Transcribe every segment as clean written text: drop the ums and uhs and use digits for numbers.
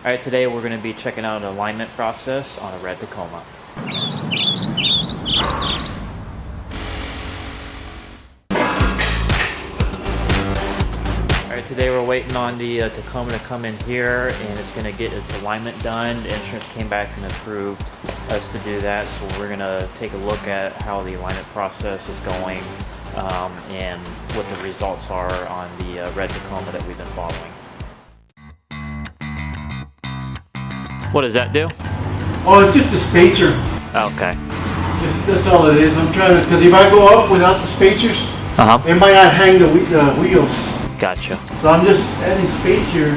Alright, today we're going to be checking out an alignment process on a red Tacoma. Alright, today we're waiting on the Tacoma to come in here and it's going to get its alignment done. The insurance came back and approved us to do that, so we're going to take a look at how the alignment process is going and what the results are on the red Tacoma that we've been following. What does that do? Oh, it's just a spacer. Okay. That's all it is. I'm trying to, because if I go up without the spacers, it might not hang the wheels. Gotcha. So I'm just adding space here.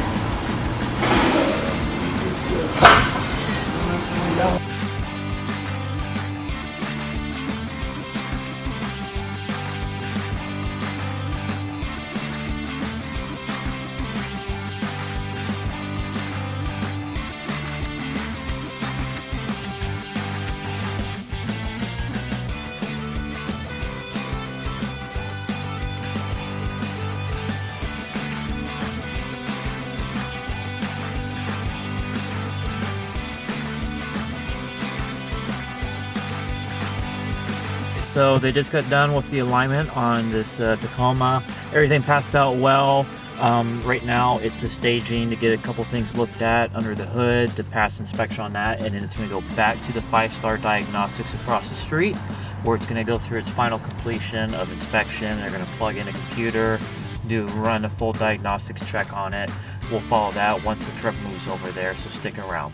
So they just got done with the alignment on this Tacoma. Everything passed out well. Right now it's the staging to get a couple things looked at under the hood to pass inspection on that, and then it's going to go back to the 5-star diagnostics across the street where it's going to go through its final completion of inspection. They're going to plug in a computer, run a full diagnostics check on it. We'll follow that once the truck moves over there, so stick around.